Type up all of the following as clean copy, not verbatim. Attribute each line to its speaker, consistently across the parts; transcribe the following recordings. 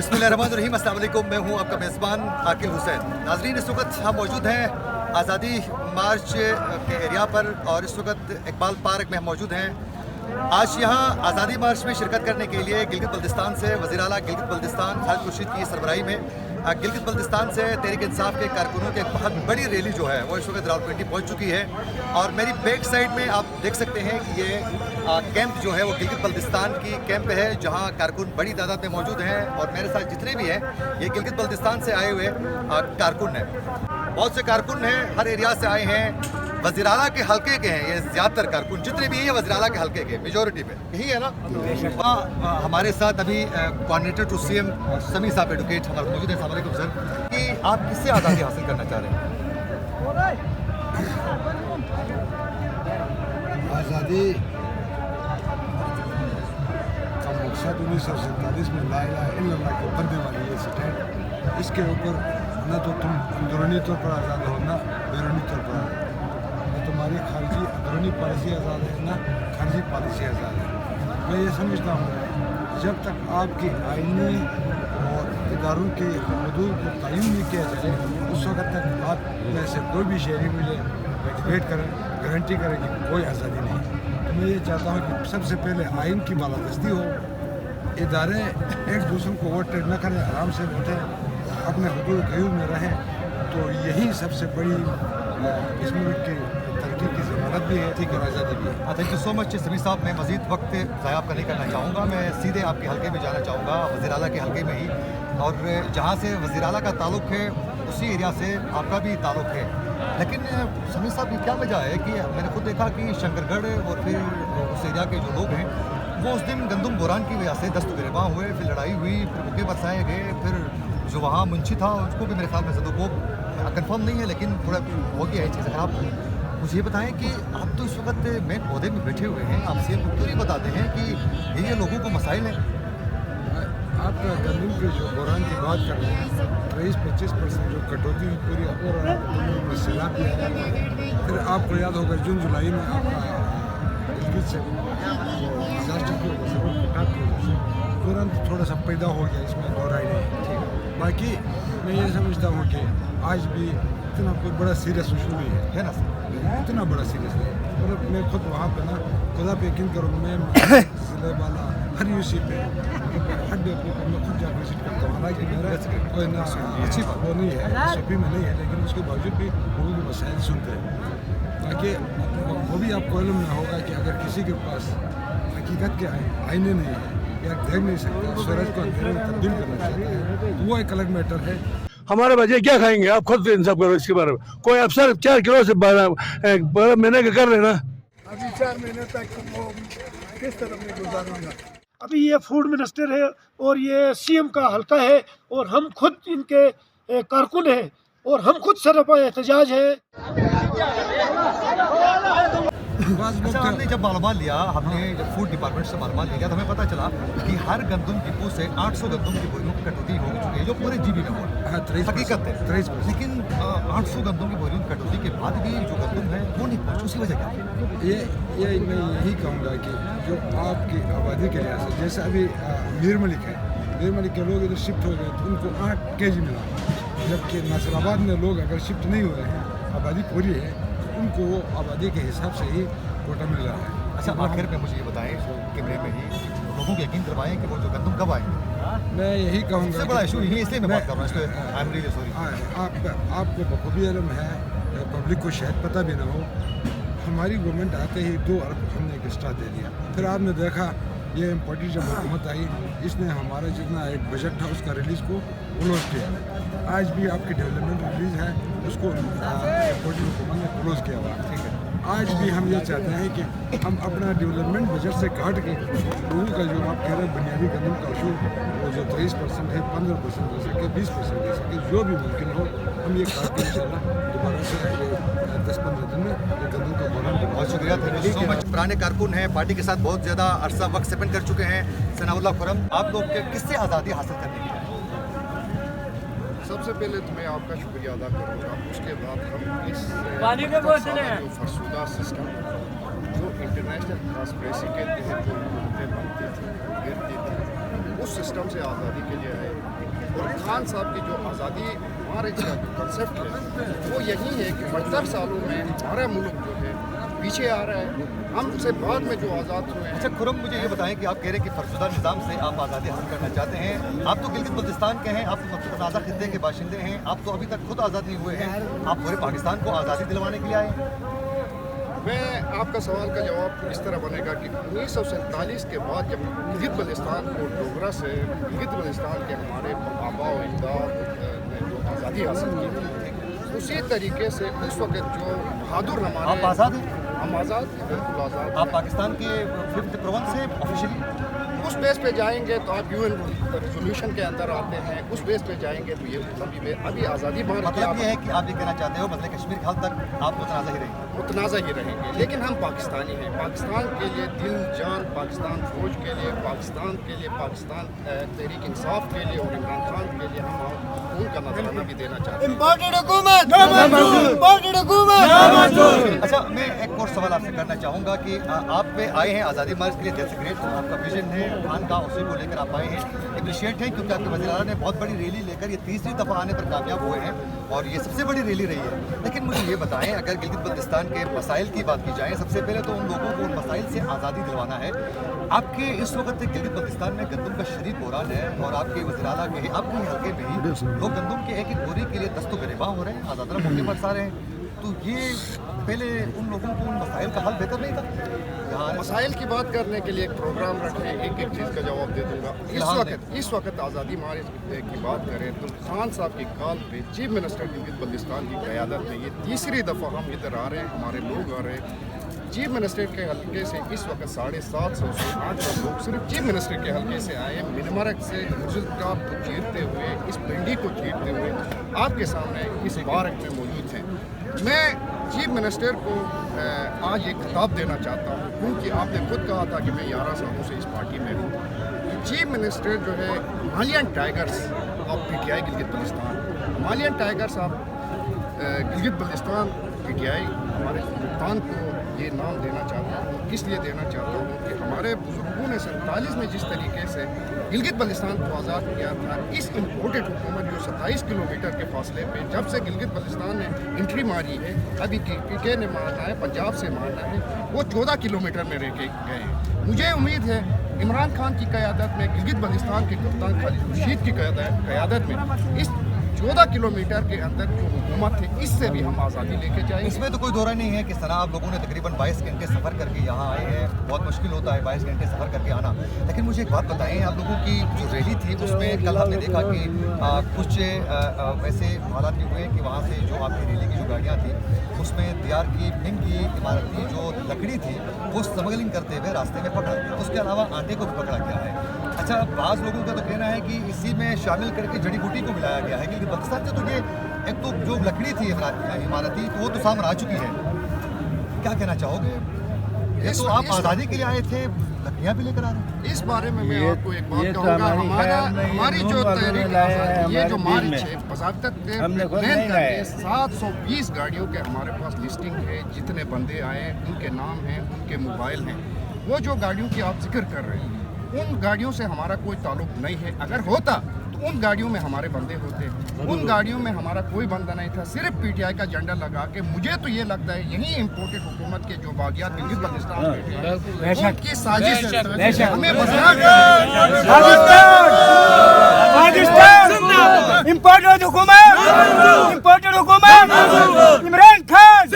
Speaker 1: बिस्मिल्लाहिर्रहमानिर्रहीम, अस्सलाम वालेकुम। मैं हूं आपका मेज़बान आकिल हुसैन। नाज़रीन, इस वक्त हम मौजूद हैं आज़ादी मार्च के एरिया पर और इस वक्त इकबाल पार्क में हम मौजूद हैं। आज यहाँ आज़ादी मार्च में शिरकत करने के लिए गिलगित बल्तिस्तान से वज़ीर आला गिलगित बल्तिस्तान खालिद खुर्शीद की सरबराही में गिलगित बल्तिस्तान से तहरीक इंसाफ के कारकुनों की एक बहुत बड़ी रैली जो है वो इस वक्त रावलपिंडी पहुँच चुकी है। और मेरी बैक साइड में आप देख सकते हैं कि ये कैंप जो है वो गिलगित बल्तिस्तान की कैंप है, जहाँ कारकुन बड़ी तादाद में मौजूद हैं। और मेरे साथ जितने भी हैं ये गिलगित बल्तिस्तान से आए हुए कारकुन हैं। बहुत से कारकुन हैं, हर एरिया से आए हैं। वज़ीर आला के हल्के के हैं ये ज़्यादातर कारकुन, जितने भी हैं ये वज़ीर आला के हल्के के मेजॉरिटी पे यही है ना। हमारे साथ अभी कोऑर्डिनेटर टू सीएम समी साहब एडवोकेट हमारे मौजूद हैं। अस्सलाम वालेकुम सर, कि आप किससे आज़ादी हासिल करना चाह रहे हैं?
Speaker 2: आज़ादी का मकसद 1947 में ला इलाहा इल्लल्लाह के बनने वाली ये स्टेट, इसके ऊपर न तो तुम अंदरूनी तौर पर आज़ाद हो न बैरूनी तौर पर, न तुम्हारी खारजी अंदरूनी पॉलिसी आज़ाद है न खारजी पॉलिसी आज़ाद है। मैं ये समझता हूँ जब तक आपकी आइनी और इदारों के हदूद को तयन नहीं किया जाए उस वक्त तक आप में से कोई भी शहरी मुझे डिबेट करें, गारंटी करें कि कोई आज़ादी नहीं। तो मैं ये चाहता हूँ कि सबसे पहले आइन की बालादस्ती हो, इदारे एक दूसरे को ओवरटेक न करें, आराम से बैठें, अपने हदूद क़यूम में रहें। तो यही सबसे बड़ी इस मुल्क की तरक्की की ज़मानत भी है, ठीक है, आज़ादी भी है।
Speaker 1: थैंक यू सो मच समी साहब। मैं मज़ीद वक्त ज़ाया आपका नहीं करना चाहूँगा, मैं सीधे आपके हल्के में जाना चाहूँगा, वज़ीर आला के हल्के में ही। और जहाँ से वज़ीर आला का ताल्लुक़ है उसी एरिया से आपका भी ताल्लुक़ है। लेकिन समी साहब, ये क्या वजह है कि मैंने खुद देखा कि शंकरगढ़ और फिर उस एरिया के जो लोग हैं वो उस दिन गंदम बोरान की वजह से दस्त गिरबा हुए, फिर लड़ाई हुई, फिर बुके बरसाए गए, फिर जो वहाँ मुंशी था उसको भी मेरे ख्याल में सदों को कंफर्म नहीं है लेकिन थोड़ा हो गया है चीज़ ख़राब। मुझे ये बताएं कि आप तो इस वक्त मेन पौधे में बैठे हुए हैं, आप सीएम को क्यों नहीं बताते हैं कि ये लोगों को मसाइल हैं?
Speaker 2: आप गंदम की जो बोरान की बात कर रहे हैं, 23-25% जो कटौती हुई पूरी और में सैलाब भी आया। फिर आपको याद होगा जून जुलाई में आपका गिलगित से डिजास्टर की वजह से कटाव की वजह से तुरंत थोड़ा सा पैदा हो गया, इसमें दो राय नहीं। ठीक है, बाकी मैं ये समझता हूँ कि आज भी इतना कोई बड़ा सीरियस इशू नहीं है ना, इतना बड़ा सीरियस नहीं। मतलब मैं खुद वहाँ पे ना खुदा पे यकीन करूँ, मैं ज़िले वाला हर यूसी पे हर डेपो पर मैं खुद जाकर विजिट करता हूँ। हालांकि मेरा कोई ना अच्छी वो नहीं है, एसओपी में नहीं है, लेकिन उसके बावजूद भी लोगों के मसाइल सुनते हैं। ताकि वो भी आपको इल्म में होगा कि अगर किसी के पास हकीकत के आईने नहीं है या देख नहीं सकते, सूरज को अंधेरे में तब्दील करना चाहता है, तो वो एक अलग मैटर है।
Speaker 3: हमारे बच्चे क्या खाएंगे? आप खुद इंसाफ करो इसके बारे में। कोई अफसर 4 किलो से 12 महीने का कर रहे ना,
Speaker 2: अभी 4 महीने तक वो किस तरह में गुजारूंगा।
Speaker 4: अभी ये फूड मिनिस्टर है और ये सीएम का हल्का है और हम खुद इनके कारकुन हैं और हम खुद सरपा एहतजाज है।
Speaker 1: अच्छा, हमने जब मालूमात लिया, हमने जब फूड डिपार्टमेंट से मालूमात लिया तो हमें पता चला कि हर गंदम डिपो से 800 गंदम की बोरियों की कटौती हो चुकी है, जो पूरे जीबी में हो रही है। हकीकत है, लेकिन 800 गंदम की बोरियों की कटौती के बाद भी जो गंदम है वो नहीं पहुँची। उसकी वजह क्या है?
Speaker 2: ये मैं यही कहूँगा कि जो आपकी आबादी के लिहाज से, जैसे अभी मीर मलिक है, मीर मलिक के लोग इधर शिफ्ट हो गए तो उनको 8 kg मिला, जबकि नासिराबाद में लोग अगर शिफ्ट नहीं हो रहे हैं, आबादी पूरी है, उनको वो आबादी के हिसाब से ही कोटा मिल रहा है।
Speaker 1: अच्छा, आखिर में मुझे ये बताएं कैमरे में ही लोगों को यकीन करवाएं कि वो जो गंदम कब आएंगे।
Speaker 2: मैं यही कहूँगा,
Speaker 1: सबसे बड़ा इशू यही है, इसलिए मैं बात कर रहा हूँ, आई एम रियली सॉरी।
Speaker 2: आपको बखूबी इल्म है, पब्लिक को शायद पता भी ना हो, हमारी गवर्नमेंट आते ही 2 अरब हमने एक एक्स्ट्रा दे दिया। फिर आपने देखा ये इम्पोर्टी जब हुकूमत आई, इसने हमारा जितना एक बजट था उसका रिलीज़ को क्लोज किया। आज भी आपकी डेवलपमेंट रिलीज़ है, उसको इम्पोर्टी हुकूमत ने क्लोज किया हुआ। ठीक है, आज भी हम ये चाहते हैं कि हम अपना डेवलपमेंट बजट से काट के लोगों का जो आप कह रहे हैं बुनियादी गंदम का इशू, वो जो 23% है 15% दे सके, 20% दे सके, जो भी मुमकिन हो हम ये काट के इंशाल्लाह दोबारा से 10-15 दिन में ये गंदम का बोरान।
Speaker 1: बहुत शुक्रिया, थैंक यू सो मच। पुराने कारकुन हैं, पार्टी के साथ बहुत ज़्यादा अरसा वक्त स्पेंड कर चुके हैं। सनाउल्लाह खुरम, आप लोग किससे आज़ादी हासिल करने की?
Speaker 5: सबसे पहले तो मैं आपका शुक्रिया अदा करूँगा, उसके बाद हम इस जो फरसुदा सिस्टम जो इंटरनेशनल ट्रांसपेरेंसी के तहत जो हुकूमतें बनती थी, गिरती थी, उस सिस्टम से आज़ादी के लिए आए। और खान साहब की जो आज़ादी मार्च का जो कंसेप्ट है वो यही है कि 72 सालों में हमारा मुल्क जो है पीछे आ रहा है। हम उससे बाद में जो आज़ाद हुए हैं।
Speaker 1: अच्छा खुरम, मुझे ये बताएं कि आप कह रहे हैं कि फरसुदा निज़ाम से आप आज़ादी हासिल करना चाहते हैं। आप तो गिलगित बल्तिस्तान के हैं, आप तो मुतनाज़ा खित्ते के बाशिंदे हैं, आप तो अभी तक खुद आज़ाद नहीं हुए हैं, आप पूरे पाकिस्तान को आज़ादी दिलवाने के लिए आए हैं।
Speaker 5: मैं आपका सवाल का जवाब इस तरह बनेगा कि 1947 के बाद जब गिलगित बल्तिस्तान को डोगरा से गिलगित बल्तिस्तान के हमारे आबा और अजदाद ने जो आज़ादी हासिल की थी, उसी तरीके से उस वक्त जो बहादुर
Speaker 1: आप
Speaker 5: हमारे
Speaker 1: आज़ाद हैं,
Speaker 5: हम आज़ाद हैं, बिल्कुल आज़ाद।
Speaker 1: आप पाकिस्तान के 5th प्रोविंस से ऑफिशियली
Speaker 5: उस बेस पे जाएंगे तो आप यूएन रेजोल्यूशन के अंदर आते हैं, उस बेस पे जाएंगे तो ये अभी आज़ादी
Speaker 1: मतलब ये है कि आप ये कहना चाहते हो मतलब कश्मीर के हद तक आप मुतनाज़ा ही रहेंगे।
Speaker 5: मुतनाज़ा ही रहेंगे, लेकिन हम पाकिस्तानी हैं। पाकिस्तान के लिए दिल जान, पाकिस्तान फौज के लिए, पाकिस्तान के लिए, पाकिस्तान तहरीक इंसाफ के लिए और इमरान खान के लिए हम उनका नजराना भी देना चाहते हैं।
Speaker 1: अच्छा मैं एक और सवाल आपसे करना चाहूँगा कि आप पे आए हैं आज़ादी मार्च के लिए, दैट्स ग्रेट, आपका विजन है खान का, उसी को लेकर आप आए हैं, एप्रिशिएट है क्योंकि आपके वज़ीर आला ने बहुत बड़ी रैली लेकर ये 3री दफ़ा आने पर कामयाब हुए हैं और ये सबसे बड़ी रैली रही है। लेकिन मुझे ये बताएं, अगर गिलगित बल्तिस्तान के मसाइल की बात की जाए, सबसे पहले तो उन लोगों को उन मसाइल से आज़ादी दिलवाना है। आपके इस वक्त गिलगित बल्तिस्तान में गंदम का शदीद बहरान है और आपके वज़ीर आला के आपके हल्के में ही लोग गंदम के एक बोरी के लिए दस्तो गिरबां हो रहे हैं, आज़ादरा मौके पर आ रहे हैं। तो ये पहले उन लोगों को उन मसाइल का हल बेहतर नहीं था?
Speaker 5: मसाइल की बात करने के लिए एक प्रोग्राम रखें, एक एक चीज़ का जवाब दे दूंगा। इस वक्त आज़ादी मार्च की बात करें तो खान साहब की कॉल पे चीफ मिनिस्टर गिलगित बल्तिस्तान की क़यादत में ये 3री दफ़ा हम इधर आ रहे हैं, हमारे लोग आ रहे हैं। चीफ मिनिस्टर के हल्के से इस वक्त 750 से 800 लोग सिर्फ चीफ मिनिस्टर के हल्के से आए हैं। मिनमरक से मुजल्काब को चीरते हुए, इस पिंडी को चीरते हुए आपके सामने इस पार्क में मौजूद हैं। मैं चीफ मिनिस्टर को आज एक खिताब देना चाहता हूँ क्योंकि आपने खुद कहा था कि मैं 11 सालों से इस पार्टी में हूँ। चीफ मिनिस्टर जो है Himalayan tigers of PTI Gilgit Baltistan, Himalayan tigers of Gilgit Baltistan PTI हमारे हिंदुस्तान को ये नाम देना चाहता हूँ। किस लिए देना चाहता हूँ कि हमारे बुजुर्गों ने 47 में जिस तरीके से गिलगित बल्तिस्तान को आज़ाद किया था, इस इम्पोर्टेड हुकूमत जो 27 किलोमीटर के फासले पे जब से गिलगित बल्तिस्तान ने एंट्री मारी है, अभी PK ने मारना है, पंजाब से मारना है, वो 14 किलोमीटर में रह के गए हैं। मुझे उम्मीद है इमरान खान की क़यादत में, गिलगित बल्तिस्तान के कप्तान खालिद खुर्शीद की क़यादत में इस 14 किलोमीटर के अंदर जो हुकूमत है, इससे भी हम आज़ादी लेके जाएंगे।
Speaker 1: इसमें तो कोई दौरा नहीं है कि सना आप लोगों ने तकरीबन 22 घंटे सफ़र करके यहाँ आए हैं, बहुत मुश्किल होता है 22 घंटे सफ़र करके आना। लेकिन मुझे एक बात बताएं, आप लोगों की जो रैली थी उसमें कल हमने देखा कि कुछ ऐसे हालात भी हुए कि वहाँ से जो आपकी रैली की जो गाड़ियाँ थी उसमें दियार की महंगी इमारती जो लकड़ी थी वो स्मगलिंग करते हुए रास्ते में पकड़ा गया। उसके अलावा आटे को भी पकड़ा गया है। अच्छा, बाज़ लोगों का तो कहना है कि इसी में शामिल करके जड़ी बूटी को मिलाया गया है क्योंकि पाकिस्तान से तो ये एक तो जो लकड़ी थी इमारती तो वो तो सामने आ चुकी है। क्या कहना चाहोगे? ये तो आप आज़ादी के लिए आए थे, लकड़ियाँ भी लेकर आ रहे हैं।
Speaker 5: इस बारे में मैं आपको एक बात कहूँगा, हमारी जो तहरीक आज़ादी, ये जो मार्च है, बज़ाब्त 720 गाड़ियों के हमारे पास लिस्टिंग है, जितने बंदे आए उनके नाम हैं, उनके मोबाइल हैं। वो जो गाड़ियों की आप जिक्र कर रहे हैं उन गाड़ियों से हमारा कोई ताल्लुक नहीं है। अगर होता तो उन गाड़ियों में हमारे बंदे होते, उन गाड़ियों में हमारा कोई बंदा नहीं था। सिर्फ PTI का झंडा लगा के, मुझे तो ये लगता है यही इम्पोर्टेड हुकूमत के जो बागियात गिलगित बल्तिस्तान उनकी साजिश हमें
Speaker 6: इम्पोर्टेड हुकूमत इमरान खान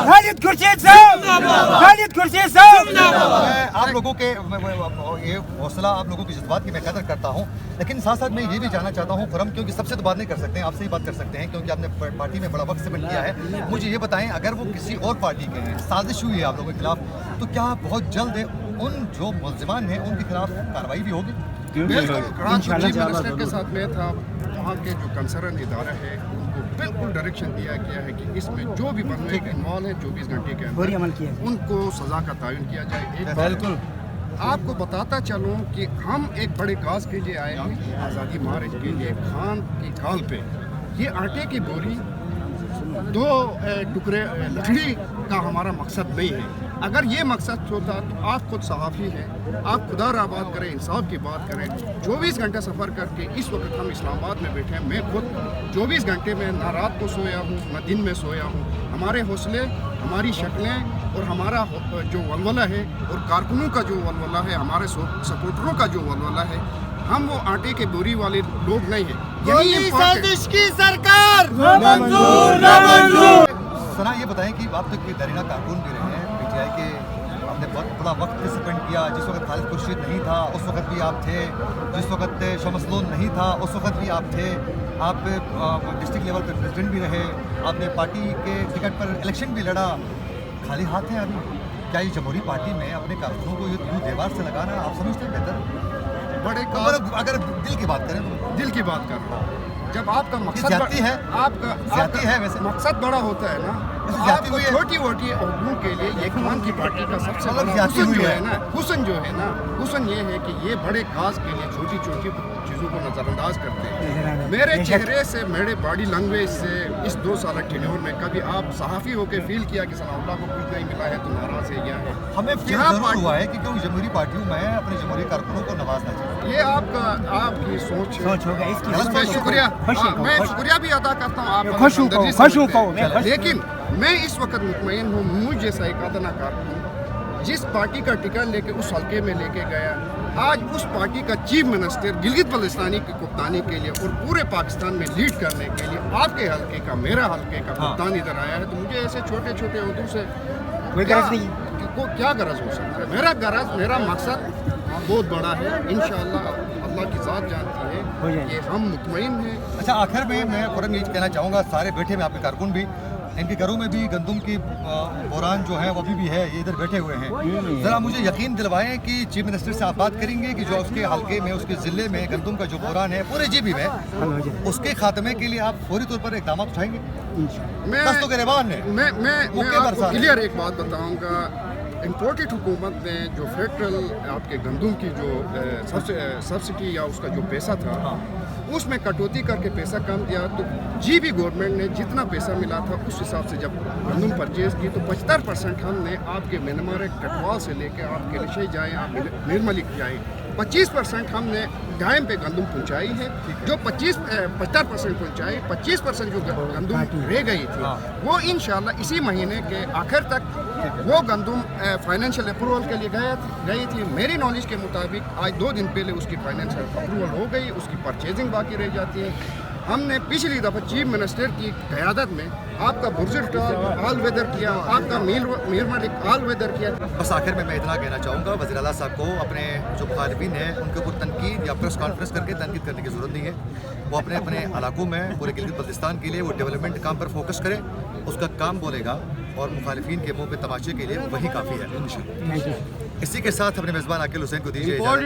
Speaker 6: खालिद खुर्शीद साहब।
Speaker 1: मैं आप लोगों के ये हौसला, आप लोगों की जज्बात की मैं कदर करता हूँ, लेकिन साथ साथ मैं ये भी जानना चाहता हूँ खुरम, क्योंकि सबसे तो बात नहीं कर सकते हैं, आपसे ही बात कर सकते हैं क्योंकि आपने पार्टी में बड़ा वक्त से बन किया है। मुझे ये बताएं, अगर वो किसी और पार्टी के हैं, साजिश हुई है आप लोगों के खिलाफ, तो क्या बहुत जल्द उन जो मुल्ज़िमान हैं उनके खिलाफ कार्रवाई भी होगी?
Speaker 5: चीफ मिनिस्टर के साथ मैं था, वहाँ के जो कंसर्न इदारा है उनको बिल्कुल डायरेक्शन दिया गया है कि इसमें जो भी बंदे इन्वॉल्व हैं 24 घंटे के अंदर उनको सज़ा का तयन किया जाए। बिल्कुल आपको बताता चलूँ कि हम एक बड़े काज के लिए आए हैं, आज़ादी मार्च के लिए। खान की कॉल पे ये आटे की बोरी 2 टुकड़े लकड़ी का हमारा मकसद नहीं है। अगर ये मकसद होता तो आप खुद सहाफ़ी हैं, आप खुदा रहा बात करें, इंसाफ की बात करें। 24 घंटे सफ़र करके इस वक्त हम इस्लामाबाद में बैठे हैं। मैं खुद 24 घंटे में ना रात को सोया हूँ ना दिन में सोया हूँ। हमारे हौसले, हमारी शक्लें और हमारा जो वलवला है और कारकुनों का जो वलवला है, हमारे सपोर्टरों का जो वलवला है, हम वो आटे के बोरी वाले लोग नहीं हैं। यही साजिश की सरकार
Speaker 1: सना, ये बताएं कि आप तो कोई दरीना कारकुन भी रहे हैं पीटीआई के, आपने बहुत बड़ा वक्त स्पेंड किया। जिस वक्त खालिद खुर्शीद नहीं था उस वक्त भी आप थे, जिस वक्त शमस लोन नहीं था उस वक्त भी आप थे। आप डिस्ट्रिक्ट लेवल पर प्रेसिडेंट भी रहे, आपने पार्टी के टिकट पर इलेक्शन भी लड़ा। खाली हाथ हैं अभी। क्या ये जमहूरी पार्टी में अपने कारकुनों को यूँ दीवार से लगाना आप समझते हैं बेहतर?
Speaker 5: बड़े
Speaker 1: अगर दिल की बात करें तो
Speaker 5: दिल की बात कर रहा हूँ। जब आपका मकसद
Speaker 1: ज्यादती है, ज्यादती है वैसे।
Speaker 5: मकसद बड़ा होता है ना,
Speaker 1: ज्यादती
Speaker 5: आपको
Speaker 1: हुई है।
Speaker 5: छोटी मोटी अहदों के लिए ये खान की पार्टी का सबसे
Speaker 1: मतलब
Speaker 5: बड़ा
Speaker 1: ज्यादती
Speaker 5: हुस्न
Speaker 1: हुई
Speaker 5: जो
Speaker 1: है।
Speaker 5: है ना, हुस्न ये है कि ये बड़े काज के लिए छोटी छोटी चीज़ों को नज़रअंदाज करते हैं। मेरे चेहरे से, मेरे बॉडी लैंग्वेज से इस 2 साल टेन्योर में कभी आप सहाफ़ी होकर फील किया कि सनाउल्लाह को कुछ नहीं मिला है तो नाराज़ है? या है
Speaker 1: हमें फील
Speaker 5: जहाँ
Speaker 1: जरूर
Speaker 5: पार्टी-
Speaker 1: हुआ है कि क्योंकि जमहूरी पार्टी हूँ मैं, अपने जमहूरी कारकुनों को नवाजना चाहिए।
Speaker 5: ये आपकी सोच
Speaker 6: होगा इसकी
Speaker 1: गलत
Speaker 5: मैं
Speaker 1: सोच
Speaker 5: शुक्रिया
Speaker 6: खुशी
Speaker 5: मैं शुक्रिया भी अदा करता हूँ। आप
Speaker 6: खुश हूँ
Speaker 5: हमदर्दी
Speaker 6: खुश हूँ
Speaker 5: समझते हैं।
Speaker 6: मैं खुश हूँ।
Speaker 5: लेकिन मैं इस वक्त मुतमईन हूँ, मुझ जैसा एक अदनाकार हूँ जिस पार्टी का टिकट लेके उस हल्के में लेके गया, आज उस पार्टी का चीफ मिनिस्टर गिलगित बल्तिस्तानी की कप्तानी के लिए और पूरे पाकिस्तान में लीड करने के लिए आपके हल्के का, मेरा हल्के का कप्तान इधर आया है, तो मुझे ऐसे छोटे छोटे उर्दू से
Speaker 6: कोई गरज नहीं।
Speaker 5: क्या गरज हो सकता है? मेरा मकसद बहुत बड़ा है। इंशाअल्लाह अल्लाह की ज़ात जानती है कि हम मुतमईन हैं।
Speaker 1: अच्छा, आखिर में मैं फ़ौरन ये कहना चाहूँगा, सारे बैठे में आपके कारकुन भी, इनके घरों में भी गंदम की बोरान जो है वो अभी भी है, ये इधर बैठे हुए हैं। ज़रा मुझे यकीन दिलवाएं कि चीफ मिनिस्टर से आप बात करेंगे कि जो उसके हल्के में, उसके ज़िले में गंदम का जो बोरान है पूरे जीबी में, उसके खात्मे के लिए आप फौरी तौर पर इक़दाम उठाएंगे?
Speaker 5: मैं
Speaker 1: दस्तों के रेबान है।
Speaker 5: मैं
Speaker 1: मौके पर
Speaker 5: आपको
Speaker 1: साथ।
Speaker 5: क्लियर एक बात बताऊंगा। इम्पोर्टेड हुकूमत ने जो फेडरल आपके गंदम की जो सब्सिडी या उसका जो पैसा था, उसमें कटौती करके पैसा कम दिया, तो जीबी गवर्नमेंट ने जितना पैसा मिला था उस हिसाब से जब गंदम परचेज की तो 75% हमने आपके म्यांमार कटवाल से लेके आप केलशे जाएँ, आप निर्मलिक जाएँ, 25% हमने डायम पे गंदम पहुंचाई है। जो 75% पहुंचाई, 25% जो गंदम रह गई थी वो इंशाल्लाह इसी महीने के आखिर तक वो गंदम फाइनेंशियल अप्रूवल के लिए गई थी। मेरी नॉलेज के मुताबिक आज 2 दिन पहले उसकी फाइनेंशियल अप्रूवल हो गई, उसकी परचेजिंग बाकी रह जाती है। हमने पिछली दफ़ा चीफ मिनिस्टर की क़यादत में आपका बुर्जुल ऑल वेदर किया, आपका मीर मलिक ऑल वेदर किया।
Speaker 1: बस आखिर में मैं इतना कहना चाहूँगा, वज़ीर आला साहब को अपने जो मुखालिफिन हैं उनके ऊपर तनकीद या प्रेस कॉन्फ्रेंस करके तनकीद करने की ज़रूरत नहीं है। वो अपने अपने इलाकों में पूरे गिलगित बल्तिस्तान के लिए वो डेवलपमेंट काम पर फोकस करें, उसका काम बोलेगा और मुखालिफिन के मुँह पे तमाशे के लिए वही काफ़ी है। इसी के साथ अपने मेज़बान आकिल हुसैन को दीजिए इजाज़त।